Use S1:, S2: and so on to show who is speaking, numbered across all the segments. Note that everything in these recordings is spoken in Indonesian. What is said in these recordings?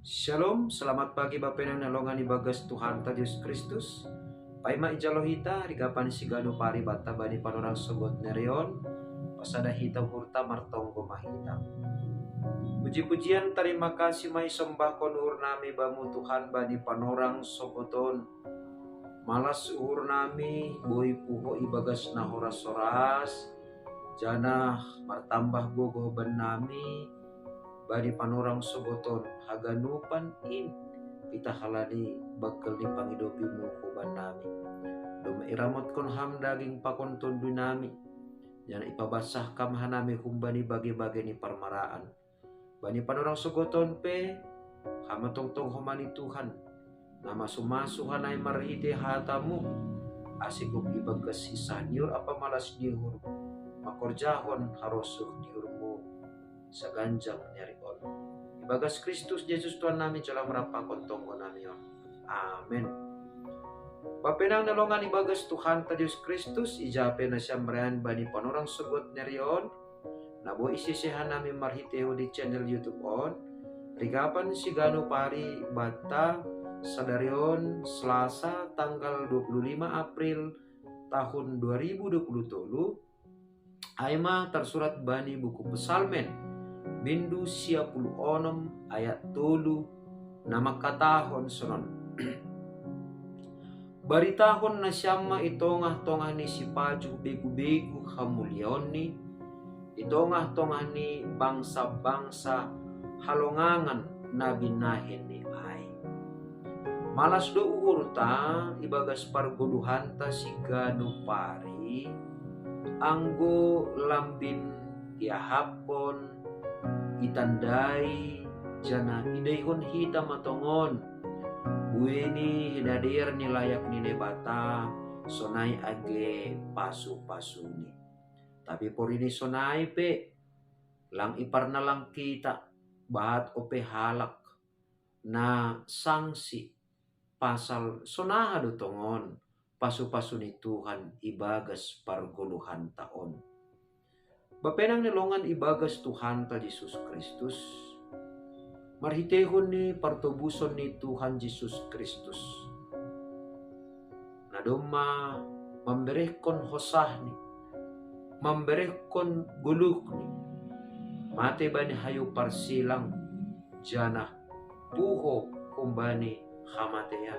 S1: Shalom, selamat pagi Bapak yang nalongan ibagas Tuhan ta Yesus Kristus. Paima ijalohita rigapan sigano pari bata bani panorang sogot nerion pasada hita hurta martonggo mahita. Puji-pujian terima kasih mai sembah konur nami bamu Tuhan bani panorang sogoton malas uhur nami boi puho ibagas nahora soras jana martambah bogo ban nami badi panorang sogoton haganupan in pita halani bakal ni pangidopi mo kuban nami doma iramot kon ham daging pakon tundu nami yana ipabasah kam hanami humbani bagi-bagi ni parmaraan bani panorang sogoton pe hama tongtong homani Tuhan nama sumasu hanai marhite hatamu asikup ibagas sisa niur apa malas dihur makorjahon harosuh diurmu saganjang nyari on. Ibagas Kristus Yesus Tuhan nami jala merapa kontonggo nami on. Amin. Bapenang nalongan ibagas Tuhan ta Yesus Kristus ijape na syamrean bani panorang sugot nerion. Nabo isisehan nami marhiteo di channel YouTube on. Rigapan sigano pari bata sadarion Selasa tanggal 25 April tahun 2023. Aima tersurat bani buku Psalmen Bindu 56 ayat 3 nama katahon sonon. Baritahon na siyama itongah-tongah ni si paju begu-begu hamulyaon ni itongah-tongah ni bangsa-bangsa halongangan na binahin ni ay. Malas do urta ibagas pargoduhan ta si ganu pari anggo lambin iahapon itandai jana idayhon hita matongon bueni hidadir ni layak ni nebata sonai age pasu-pasu ni tapi por ini sonai pe lang ipar na lang kita bahat ope halak na sanksi pasal sonaha do tongon pasu-pasu ni Tuhan ibagas parguluhan taon. Bapenang nilongan ibagas Tuhan ta Yesus Kristus. Marhitehon ni partubuson ni Tuhan Yesus Kristus. Nadoma memberehkon hosah ni. Memberehkon guluk ni. Mate bani hayu parsilang jana puho kumbani hamateya.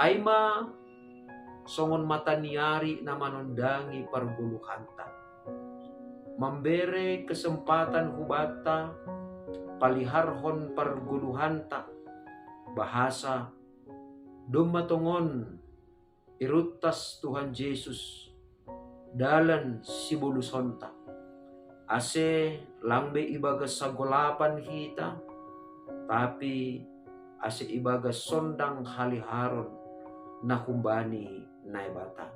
S1: Aima songon mata niari na manundangi parguluhanta. Memberi kesempatan hubata paliharhon parguluhanta bahasa dumatongon irutas Tuhan Yesus dalan sibulusonta ase langbe ibagas sagolapan hita tapi ase ibagas sondang haliharon na humbani naibata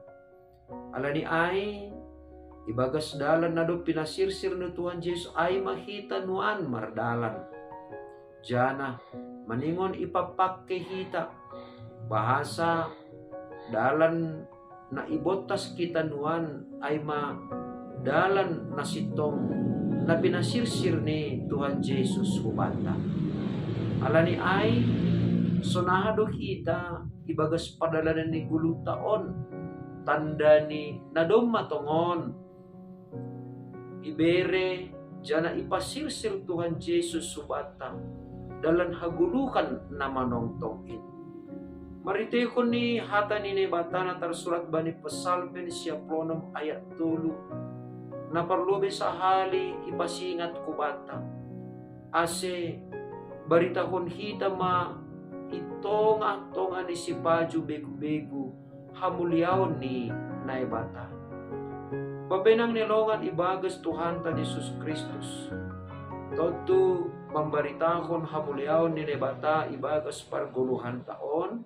S1: alani ay ibagas dalan na do pinasirsir no Tuhan Yesus ay mahita nuan mardalan. Jana maningon ipapakke hita bahasa dalan na ibotas kita nuan ay dalan na sitong na pinasirsir ni Tuhan Yesus hubanta. Alani ay sonahado kita ibagas padalanan ni gulutaon tanda ni nadom matongon ibere jana ipasirsir Tuhan Yesus subata dalan hagulukan na manongtongin. Maritehon ni hata ni nebata na tersurat bani Psalmen 56 ayat 3 na parlobe sa hali ipasingat kubata ase baritahon hita ma itonga-tonga ni si paju begu-begu hamulyaon ni naibata. Babenang nilongan ibagas Tuhan ta Yesus Kristus. Toto memberitahon hamulyaon ni nebata ibagas parguluhan taon.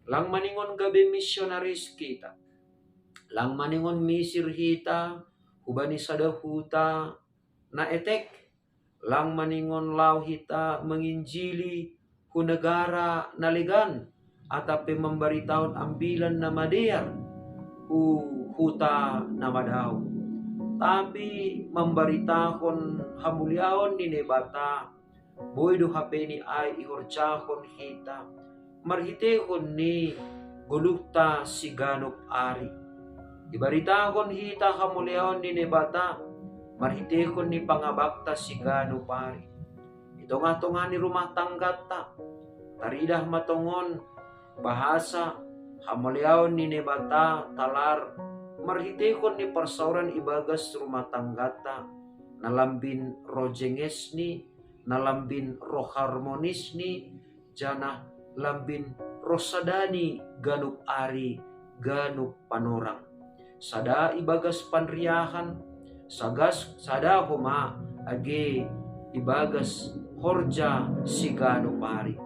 S1: Lang maningon gabi missionaris kita. Lang maningon misir hita hubani sadahuta na etek. Lang maningon law hita menginjili hu negara naligan atape memberitahon ambilan na madear huta namadaw. Tapi memberitahon hamulyaon ni nebata Boy do hape ni ay ihorjahon hita. Marhitehon ni gulukta si ganop ari. Ibaritahon hita hamuleon ni nebata. Marhitehon ni pangabakta si ganop ari. Ito nga ni rumah tangga ta. Taridah matongon bahasa hamuleon ni nebata talar. Marhitehon ni persauran ibagas rumah tangga ta. Nalambin rojenges ni, nalambin roh harmonis ni, jana lambin rosadani ganup ari, ganup panorang. Sada ibagas panriahan, sada homa age ibagas horja si ganup ari.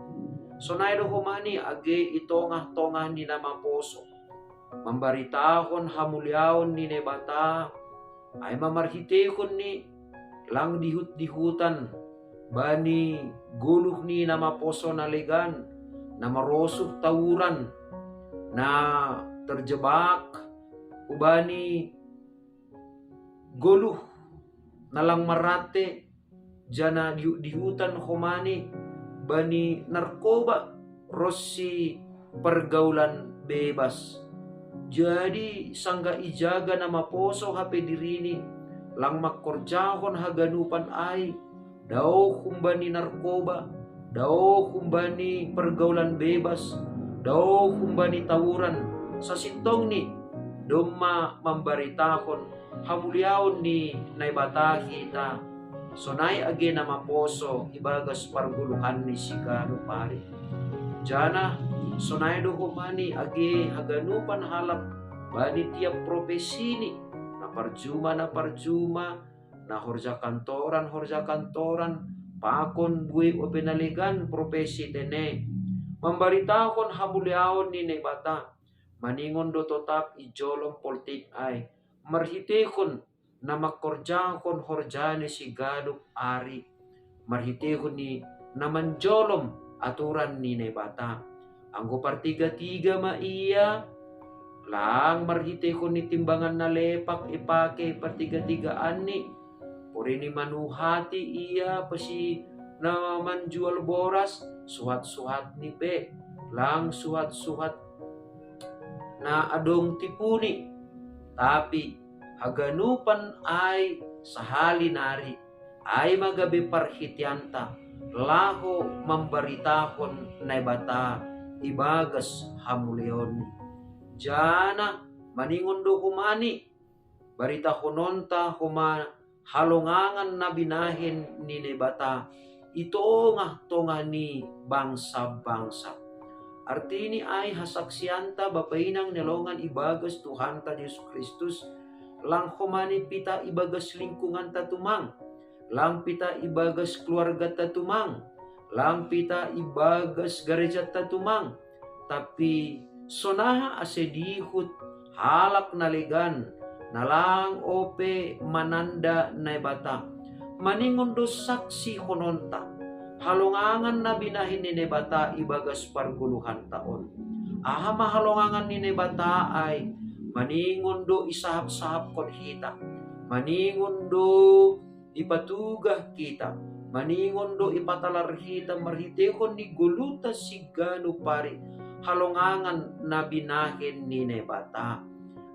S1: Sonaydo homani age itongah-tongah ni nama poso. Membaritahon hamuliaon ni nebata ay mamarhitehon ni lang dihut-dihutan bani guluh ni nama poso na legan na marosuh tawuran na terjebak ubani guluh na lang marate jana dihutan homani bani narkoba rosi pergaulan bebas. Jadi sangga ijaga nama poso hape dirini lang makorjahon haganupan ay daw kumbani narkoba, daw kumbani pergaulan bebas, daw kumbani tawuran sa sintong ni doma mambaritahon hamuliaon ni naibata kita. Sonay age nama poso ibagas parguluhan ni si ganop ari. Jana sonay do humani age haganupan halap bani tiap profesi ni na parjuma na horja kantoran pakon buay o penaligan profesi tene membaritahon hamuliaon ni nebata maningon do totap ijolom politik ay marhitehon na makorjahon horjane si ganop ari marhitehon ni namanjolom aturan ni nebata. Anggo partiga-tiga ma iya lang marhitehon ni timbangan na lepak ipake partiga-tigaan ni. Puri ni manuhati iya pasi na manjual boras suhat-suhat ni pe lang suhat-suhat na adong tipuni. Tapi haganupan ay sahali nari ay magabi parhitianta laho membaritahon naibata ibagas hamuleon. Jana maningon do humani baritahononta huma halongangan na binahin ni nebata itongah-tongah ni bangsa-bangsa. Artini ay hasaksianta bapainang nelongan ibagas Tuhan ta Yesus Kristus lang humani pita ibagas lingkungan tatumang, lang pita ibagas keluarga tatumang, lang pita ibagas gereja tatumang, tapi sonaha asedihut halak nalegan nalang ope mananda naibata maningon do saksi hononta halongangan na binahin ni nebata ibagas parguluhan taon. Aha mahalongangan ni nebata ay maningon do isahap-sahap kon hita, maningon do ipatugah kita, maningon do ipatalar hita marhitehon ni guluta si ganop ari halongangan na binahin ni nebata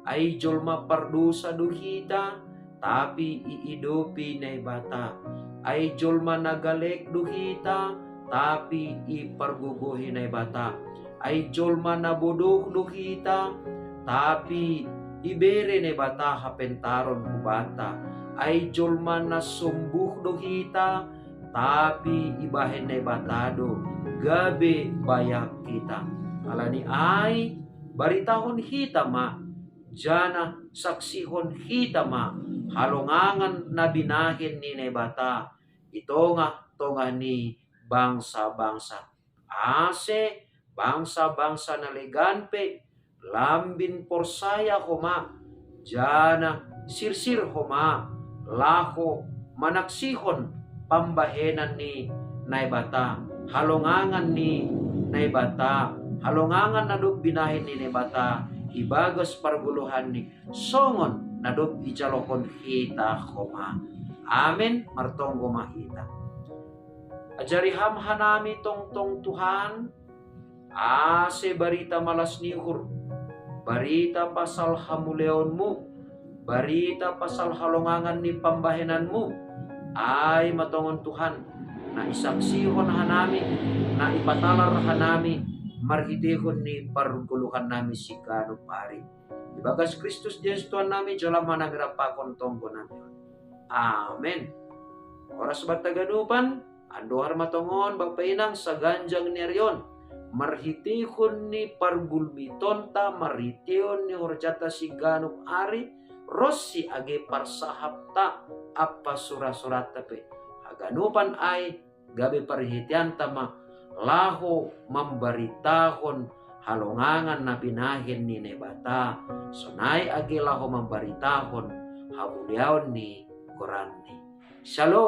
S1: ay jolma pardusa do hita tapi iidopi nebata ay jolma nagalek do hita tapi iparguguhi nebata ay jolma nabodoh do hita tapi ibere nebata hapentaron kubata ay jolma nasumbuh do hita tapi ibahen nebata do gabe bayak kita. Alani ay baritahon hita ma jana saksihon hita ma halongangan na binahin ni nebata itongah-tongah ni bangsa-bangsa. Ase bangsa-bangsa na leganpe lambin porsaya homa jana sirsir homa laho manaksihon pambahenan ni naibata halongangan ni naibata halongangan na dob binahin ni nebata ibagas parguluhan ni songon na dob ijalokon hita homa. Amen martonggo mahita. Ajari hamhanami tong Tuhan, ase barita malas nihur, barita pasal hamuleonmu, barita pasal halongangan ni pambahenanmu, ay matongon Tuhan, na isaksihon hanami, na ipatalar hanami, marhitihon ni parguluhan nami si Gano Pari. Ibagas Kristus Yesus Tuhan nami, jalam managrapakon tonggo nami. Amen. Oras bataganupan, andohar matongon bapainang sa ganjang nerion, marhitihon ni pargulmiton ta, marhitihon ni horjata si Gano Ari, Rossi age parsahap ta, apa surat-surat tape. Aganupan ay gabi parhitian tama, laho membaritahon halongangan na pinahin ni nebata. Sonay age laho membaritahon habuliaon ni Korani. Shalom.